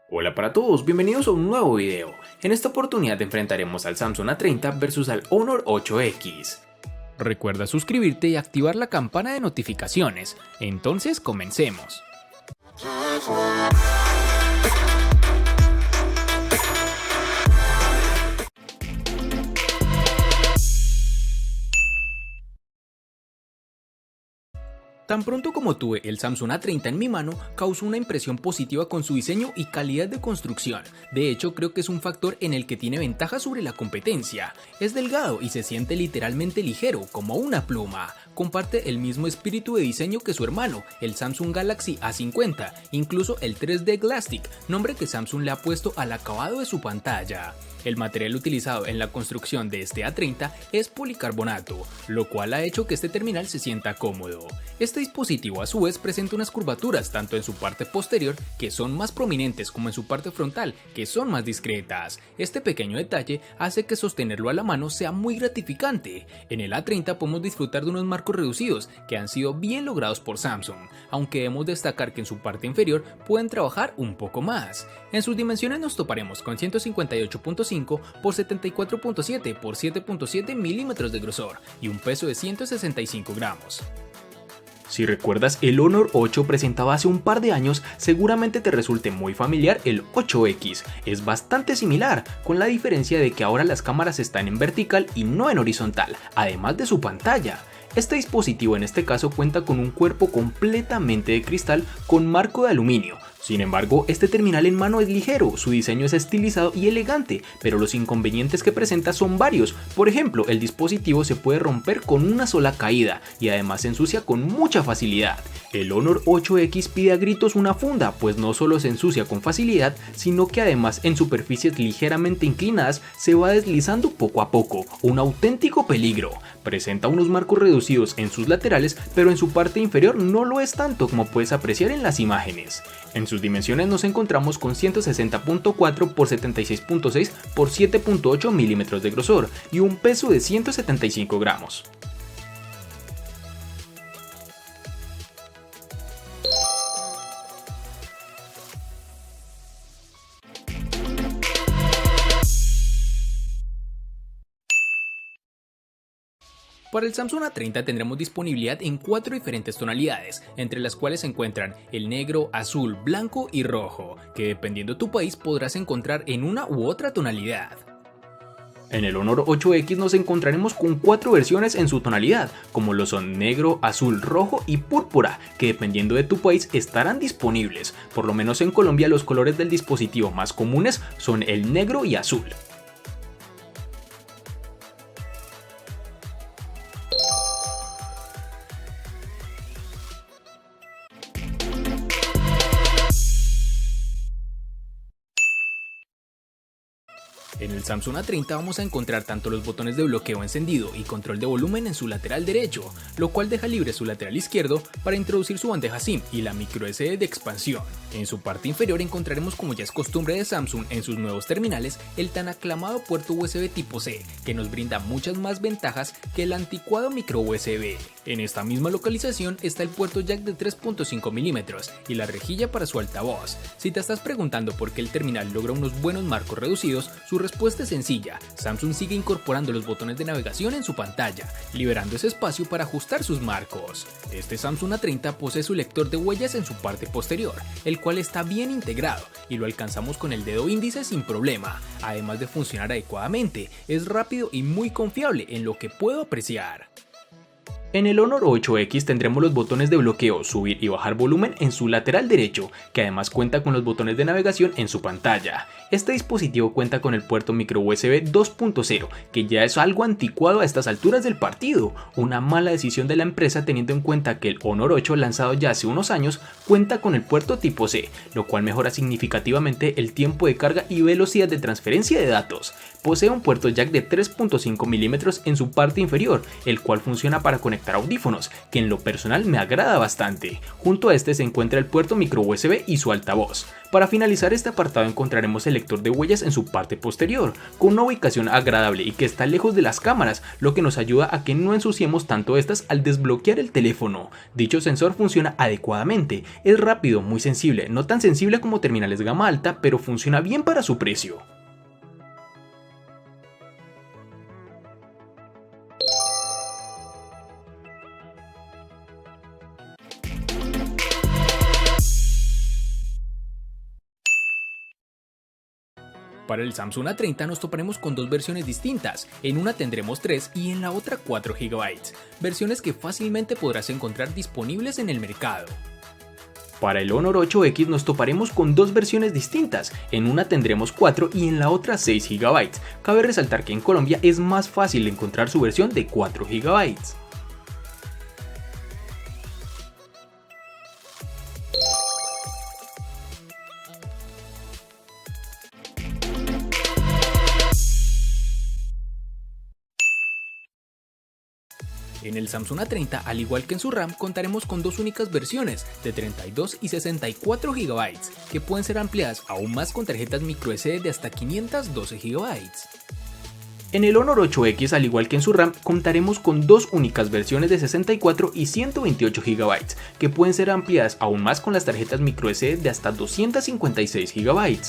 Hola para todos, bienvenidos a un nuevo video. En esta oportunidad enfrentaremos al Samsung A30 versus al Honor 8X. Recuerda suscribirte y activar la campana de notificaciones. Entonces comencemos. Tan pronto como tuve el Samsung A30 en mi mano, causó una impresión positiva con su diseño y calidad de construcción. De hecho, creo que es un factor en el que tiene ventaja sobre la competencia. Es delgado y se siente literalmente ligero, como una pluma. Comparte el mismo espíritu de diseño que su hermano, el Samsung Galaxy A50, incluso el 3D Glastic, nombre que Samsung le ha puesto al acabado de su pantalla. El material utilizado en la construcción de este A30 es policarbonato, lo cual ha hecho que este terminal se sienta cómodo. Este dispositivo a su vez presenta unas curvaturas tanto en su parte posterior, que son más prominentes, como en su parte frontal, que son más discretas. Este pequeño detalle hace que sostenerlo a la mano sea muy gratificante. En el A30 podemos disfrutar de unos marcos reducidos que han sido bien logrados por Samsung, aunque debemos destacar que en su parte inferior pueden trabajar un poco más. En sus dimensiones nos toparemos con 158.5 por 74.7 por 7.7 milímetros de grosor y un peso de 165 gramos. Si recuerdas el Honor 8 presentado hace un par de años, seguramente te resulte muy familiar el 8X. Es bastante similar, con la diferencia de que ahora las cámaras están en vertical y no en horizontal, además de su pantalla. Este dispositivo en este caso cuenta con un cuerpo completamente de cristal con marco de aluminio. Sin embargo, este terminal en mano es ligero, su diseño es estilizado y elegante, pero los inconvenientes que presenta son varios. Por ejemplo, el dispositivo se puede romper con una sola caída y además se ensucia con mucha facilidad. El Honor 8X pide a gritos una funda, pues no solo se ensucia con facilidad, sino que además en superficies ligeramente inclinadas se va deslizando poco a poco, un auténtico peligro. Presenta unos marcos reducidos en sus laterales, pero en su parte inferior no lo es tanto como puedes apreciar en las imágenes. En sus dimensiones nos encontramos con 160.4 por 76.6 por 7.8 milímetros de grosor y un peso de 175 gramos. Para el Samsung A30 tendremos disponibilidad en 4 diferentes tonalidades, entre las cuales se encuentran el negro, azul, blanco y rojo, que dependiendo de tu país podrás encontrar en una u otra tonalidad. En el Honor 8X nos encontraremos con 4 versiones en su tonalidad, como lo son negro, azul, rojo y púrpura, que dependiendo de tu país estarán disponibles. Por lo menos en Colombia los colores del dispositivo más comunes son el negro y azul. En el Samsung A30 vamos a encontrar tanto los botones de bloqueo encendido y control de volumen en su lateral derecho, lo cual deja libre su lateral izquierdo para introducir su bandeja SIM y la microSD de expansión. En su parte inferior encontraremos, como ya es costumbre de Samsung en sus nuevos terminales, el tan aclamado puerto USB tipo C, que nos brinda muchas más ventajas que el anticuado micro USB. En esta misma localización está el puerto jack de 3.5 milímetros y la rejilla para su altavoz. Si te estás preguntando por qué el terminal logra unos buenos marcos reducidos, su respuesta es sencilla: Samsung sigue incorporando los botones de navegación en su pantalla, liberando ese espacio para ajustar sus marcos. Este Samsung A30 posee su lector de huellas en su parte posterior, el cual está bien integrado y lo alcanzamos con el dedo índice sin problema. Además de funcionar adecuadamente, es rápido y muy confiable en lo que puedo apreciar. En el Honor 8X tendremos los botones de bloqueo, subir y bajar volumen en su lateral derecho, que además cuenta con los botones de navegación en su pantalla. Este dispositivo cuenta con el puerto micro USB 2.0, que ya es algo anticuado a estas alturas del partido, una mala decisión de la empresa teniendo en cuenta que el Honor 8 lanzado ya hace unos años cuenta con el puerto tipo C, lo cual mejora significativamente el tiempo de carga y velocidad de transferencia de datos. Posee un puerto jack de 3.5 milímetros en su parte inferior, el cual funciona para conectar conectar audífonos, que en lo personal me agrada bastante. Junto a este se encuentra el puerto micro USB y su altavoz. Para finalizar este apartado encontraremos el lector de huellas en su parte posterior, con una ubicación agradable y que está lejos de las cámaras, lo que nos ayuda a que no ensuciemos tanto estas al desbloquear el teléfono. Dicho sensor funciona adecuadamente, es rápido, muy sensible, no tan sensible como terminales gama alta, pero funciona bien para su precio. Para el Samsung A30 nos toparemos con dos versiones distintas, en una tendremos 3 y en la otra 4 GB, versiones que fácilmente podrás encontrar disponibles en el mercado. Para el Honor 8X nos toparemos con dos versiones distintas, en una tendremos 4 y en la otra 6 GB. Cabe resaltar que en Colombia es más fácil encontrar su versión de 4 GB. En el Samsung A30, al igual que en su RAM, contaremos con dos únicas versiones de 32 y 64 GB, que pueden ser ampliadas aún más con tarjetas microSD de hasta 512 GB. En el Honor 8X, al igual que en su RAM, contaremos con dos únicas versiones de 64 y 128 GB, que pueden ser ampliadas aún más con las tarjetas microSD de hasta 256 GB.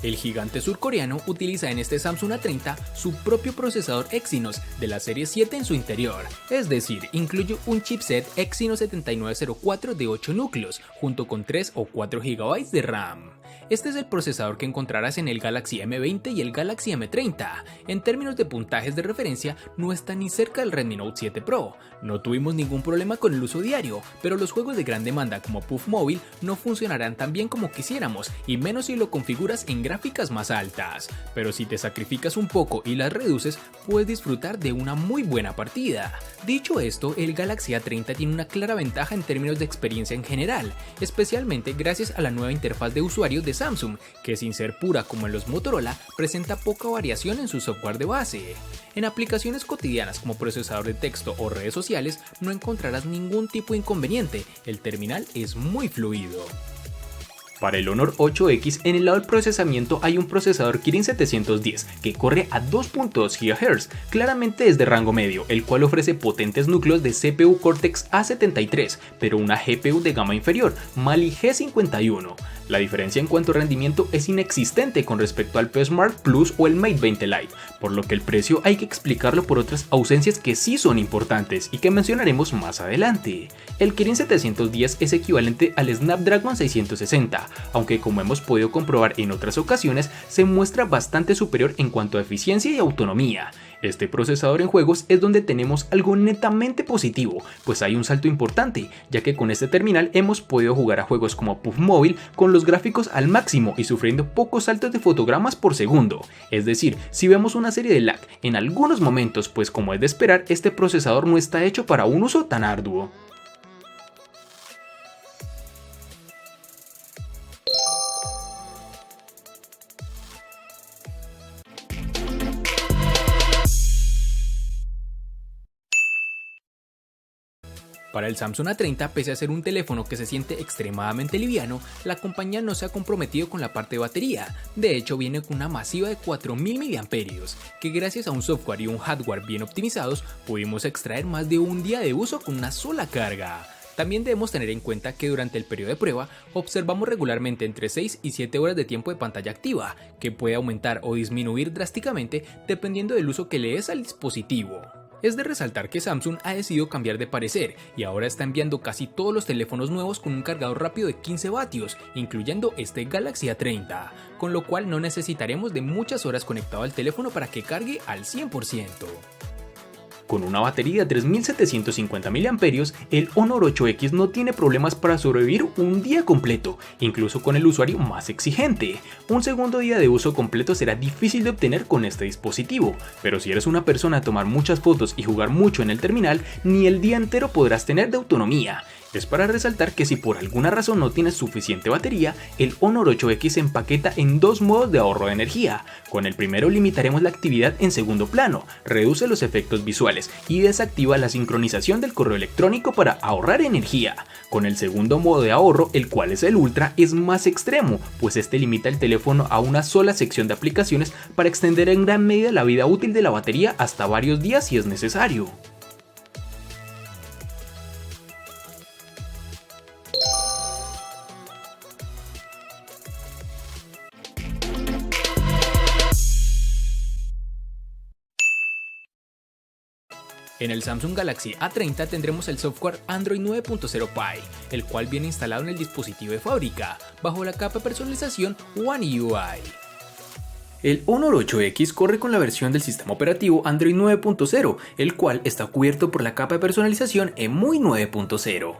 El gigante surcoreano utiliza en este Samsung A30 su propio procesador Exynos de la serie 7 en su interior, es decir, incluye un chipset Exynos 7904 de 8 núcleos, junto con 3 o 4 GB de RAM. Este es el procesador que encontrarás en el Galaxy M20 y el Galaxy M30. En términos de puntajes de referencia, no está ni cerca del Redmi Note 7 Pro. No tuvimos ningún problema con el uso diario, pero los juegos de gran demanda como PUBG Mobile no funcionarán tan bien como quisiéramos, y menos si lo configuras en gráficas más altas. Pero si te sacrificas un poco y las reduces, puedes disfrutar de una muy buena partida. Dicho esto, el Galaxy A30 tiene una clara ventaja en términos de experiencia en general, especialmente gracias a la nueva interfaz de usuario de Samsung, que sin ser pura como en los Motorola, presenta poca variación en su software de base. En aplicaciones cotidianas como procesador de texto o redes sociales no encontrarás ningún tipo de inconveniente, el terminal es muy fluido. Para el Honor 8X, en el lado del procesamiento hay un procesador Kirin 710 que corre a 2.2 GHz, claramente es de rango medio, el cual ofrece potentes núcleos de CPU Cortex A73, pero una GPU de gama inferior, Mali G51. La diferencia en cuanto a rendimiento es inexistente con respecto al P Smart Plus o el Mate 20 Lite, por lo que el precio hay que explicarlo por otras ausencias que sí son importantes y que mencionaremos más adelante. El Kirin 710 es equivalente al Snapdragon 660, aunque como hemos podido comprobar en otras ocasiones, se muestra bastante superior en cuanto a eficiencia y autonomía. Este procesador en juegos es donde tenemos algo netamente positivo, pues hay un salto importante, ya que con este terminal hemos podido jugar a juegos como PUBG Mobile con los gráficos al máximo y sufriendo pocos saltos de fotogramas por segundo. Es decir, si vemos una serie de lag en algunos momentos, pues como es de esperar, este procesador no está hecho para un uso tan arduo. Para el Samsung A30, pese a ser un teléfono que se siente extremadamente liviano, la compañía no se ha comprometido con la parte de batería. De hecho, viene con una masiva de 4000 mAh, que gracias a un software y un hardware bien optimizados, pudimos extraer más de un día de uso con una sola carga. También debemos tener en cuenta que durante el periodo de prueba observamos regularmente entre 6 y 7 horas de tiempo de pantalla activa, que puede aumentar o disminuir drásticamente dependiendo del uso que le des al dispositivo. Es de resaltar que Samsung ha decidido cambiar de parecer y ahora está enviando casi todos los teléfonos nuevos con un cargador rápido de 15 vatios, incluyendo este Galaxy A30, con lo cual no necesitaremos de muchas horas conectado al teléfono para que cargue al 100%. Con una batería de 3750 mAh, el Honor 8X no tiene problemas para sobrevivir un día completo, incluso con el usuario más exigente. Un segundo día de uso completo será difícil de obtener con este dispositivo, pero si eres una persona a tomar muchas fotos y jugar mucho en el terminal, ni el día entero podrás tener de autonomía. Es para resaltar que si por alguna razón no tienes suficiente batería, el Honor 8X se empaqueta en dos modos de ahorro de energía. Con el primero limitaremos la actividad en segundo plano, reduce los efectos visuales y desactiva la sincronización del correo electrónico para ahorrar energía. Con el segundo modo de ahorro, el cual es el Ultra, es más extremo, pues este limita el teléfono a una sola sección de aplicaciones para extender en gran medida la vida útil de la batería hasta varios días si es necesario. En el Samsung Galaxy A30 tendremos el software Android 9.0 Pie, el cual viene instalado en el dispositivo de fábrica, bajo la capa de personalización One UI. El Honor 8X corre con la versión del sistema operativo Android 9.0, el cual está cubierto por la capa de personalización EMUI 9.0.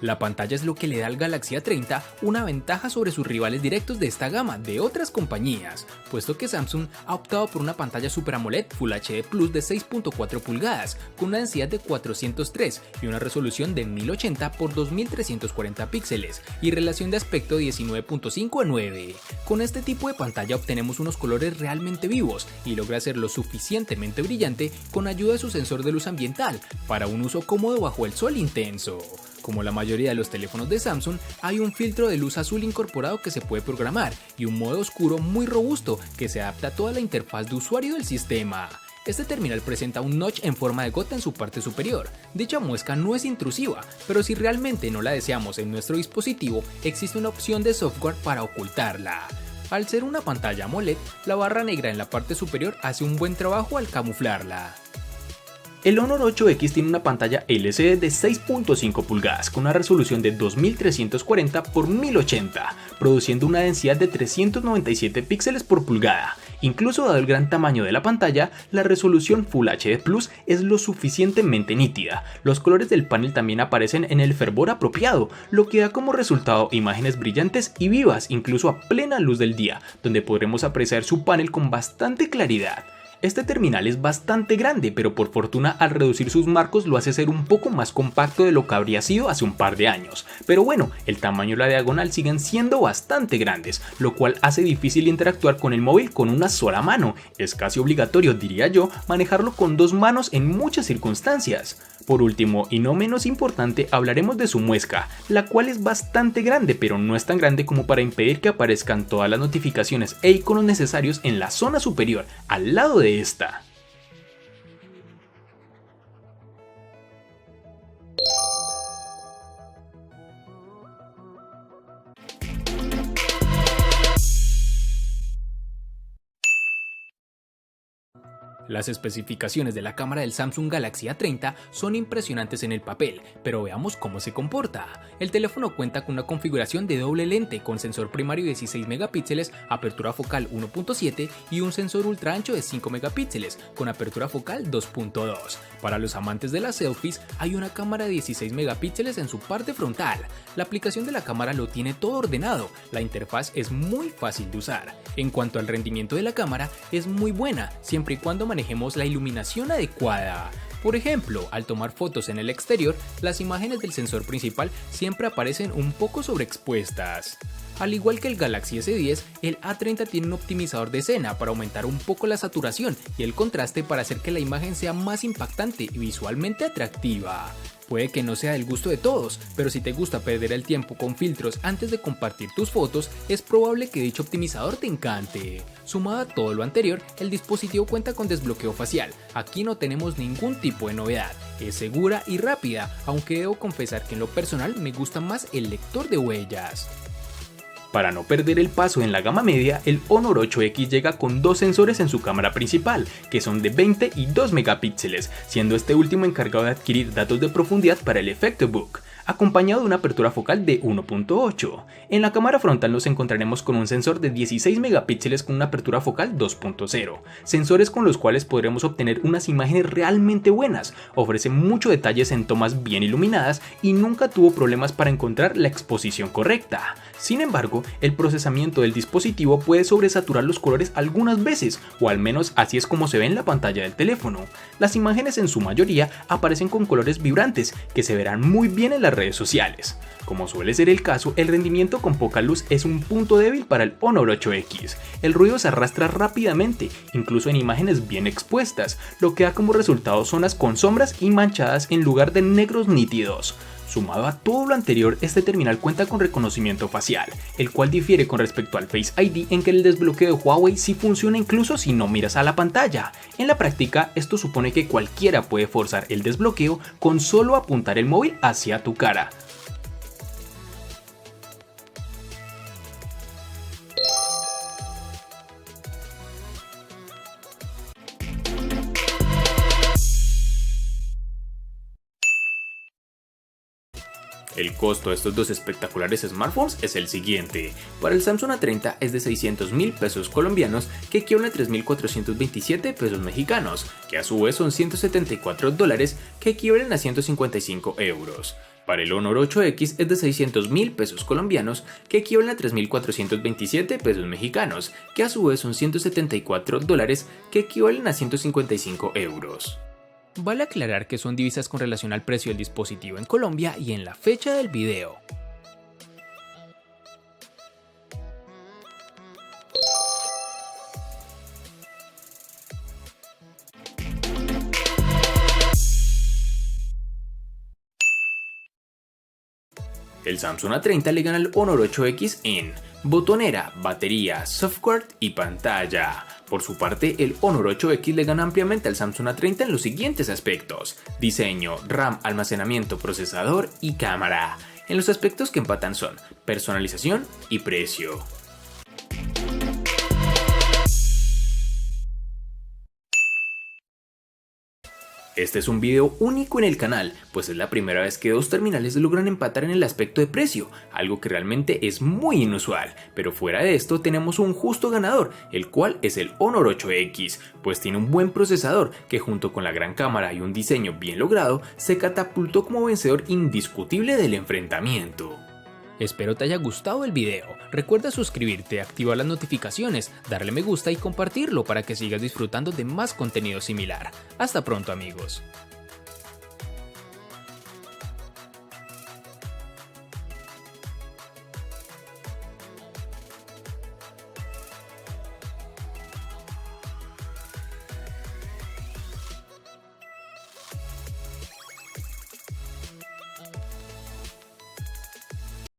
La pantalla es lo que le da al Galaxy A30 una ventaja sobre sus rivales directos de esta gama de otras compañías, puesto que Samsung ha optado por una pantalla Super AMOLED Full HD Plus de 6.4 pulgadas, con una densidad de 403 y una resolución de 1080 x 2340 píxeles y relación de aspecto 19.5:9. Con este tipo de pantalla obtenemos unos colores realmente vivos y logra hacerlo suficientemente brillante con ayuda de su sensor de luz ambiental para un uso cómodo bajo el sol intenso. Como la mayoría de los teléfonos de Samsung, hay un filtro de luz azul incorporado que se puede programar y un modo oscuro muy robusto que se adapta a toda la interfaz de usuario del sistema. Este terminal presenta un notch en forma de gota en su parte superior. Dicha muesca no es intrusiva, pero si realmente no la deseamos en nuestro dispositivo, existe una opción de software para ocultarla. Al ser una pantalla AMOLED, la barra negra en la parte superior hace un buen trabajo al camuflarla. El Honor 8X tiene una pantalla LCD de 6.5 pulgadas con una resolución de 2340 x 1080, produciendo una densidad de 397 píxeles por pulgada. Incluso dado el gran tamaño de la pantalla, la resolución Full HD Plus es lo suficientemente nítida. Los colores del panel también aparecen en el fervor apropiado, lo que da como resultado imágenes brillantes y vivas incluso a plena luz del día, donde podremos apreciar su panel con bastante claridad. Este terminal es bastante grande, pero por fortuna al reducir sus marcos lo hace ser un poco más compacto de lo que habría sido hace un par de años. Pero bueno, el tamaño y la diagonal siguen siendo bastante grandes, lo cual hace difícil interactuar con el móvil con una sola mano. Es casi obligatorio, diría yo, manejarlo con dos manos en muchas circunstancias. Por último, y no menos importante, hablaremos de su muesca, la cual es bastante grande, pero no es tan grande como para impedir que aparezcan todas las notificaciones e iconos necesarios en la zona superior, al lado de esta. Las especificaciones de la cámara del Samsung Galaxy A30 son impresionantes en el papel, pero veamos cómo se comporta. El teléfono cuenta con una configuración de doble lente con sensor primario de 16 megapíxeles, apertura focal 1.7 y un sensor ultra ancho de 5 megapíxeles con apertura focal 2.2. Para los amantes de las selfies, hay una cámara de 16 megapíxeles en su parte frontal. La aplicación de la cámara lo tiene todo ordenado, la interfaz es muy fácil de usar. En cuanto al rendimiento de la cámara, es muy buena, siempre y cuando manejemos la iluminación adecuada. Por ejemplo, al tomar fotos en el exterior, las imágenes del sensor principal siempre aparecen un poco sobreexpuestas. Al igual que el Galaxy S10, el A30 tiene un optimizador de escena para aumentar un poco la saturación y el contraste para hacer que la imagen sea más impactante y visualmente atractiva. Puede que no sea del gusto de todos, pero si te gusta perder el tiempo con filtros antes de compartir tus fotos, es probable que dicho optimizador te encante. Sumado a todo lo anterior, el dispositivo cuenta con desbloqueo facial. Aquí no tenemos ningún tipo de novedad. Es segura y rápida, aunque debo confesar que en lo personal me gusta más el lector de huellas. Para no perder el paso en la gama media, el Honor 8X llega con dos sensores en su cámara principal, que son de 20 y 2 megapíxeles, siendo este último encargado de adquirir datos de profundidad para el efecto Book, acompañado de una apertura focal de 1.8. En la cámara frontal nos encontraremos con un sensor de 16 megapíxeles con una apertura focal 2.0, sensores con los cuales podremos obtener unas imágenes realmente buenas, ofrece muchos detalles en tomas bien iluminadas y nunca tuvo problemas para encontrar la exposición correcta. Sin embargo, el procesamiento del dispositivo puede sobresaturar los colores algunas veces, o al menos así es como se ve en la pantalla del teléfono. Las imágenes en su mayoría aparecen con colores vibrantes, que se verán muy bien en las redes sociales. Como suele ser el caso, el rendimiento con poca luz es un punto débil para el Honor 8X. El ruido se arrastra rápidamente, incluso en imágenes bien expuestas, lo que da como resultado zonas con sombras y manchadas en lugar de negros nítidos. Sumado a todo lo anterior, este terminal cuenta con reconocimiento facial, el cual difiere con respecto al Face ID en que el desbloqueo de Huawei sí funciona incluso si no miras a la pantalla. En la práctica, esto supone que cualquiera puede forzar el desbloqueo con solo apuntar el móvil hacia tu cara. El costo de estos dos espectaculares smartphones es el siguiente. Para el Samsung A30 es de 600.000 pesos colombianos, que equivalen a 3.427 pesos mexicanos, que a su vez son $174, que equivalen a 155 euros. Para el Honor 8X es de 600.000 pesos colombianos, que equivalen a 3.427 pesos mexicanos, que a su vez son $174, que equivalen a 155 euros. Vale aclarar que son divisas con relación al precio del dispositivo en Colombia y en la fecha del video. El Samsung A30 le gana al Honor 8X en botonera, batería, software y pantalla. Por su parte, el Honor 8X le gana ampliamente al Samsung A30 en los siguientes aspectos: diseño, RAM, almacenamiento, procesador y cámara. En los aspectos que empatan son personalización y precio. Este es un video único en el canal, pues es la primera vez que dos terminales logran empatar en el aspecto de precio, algo que realmente es muy inusual, pero fuera de esto tenemos un justo ganador, el cual es el Honor 8X, pues tiene un buen procesador que junto con la gran cámara y un diseño bien logrado, se catapultó como vencedor indiscutible del enfrentamiento. Espero te haya gustado el video, recuerda suscribirte, activar las notificaciones, darle me gusta y compartirlo para que sigas disfrutando de más contenido similar. Hasta pronto amigos.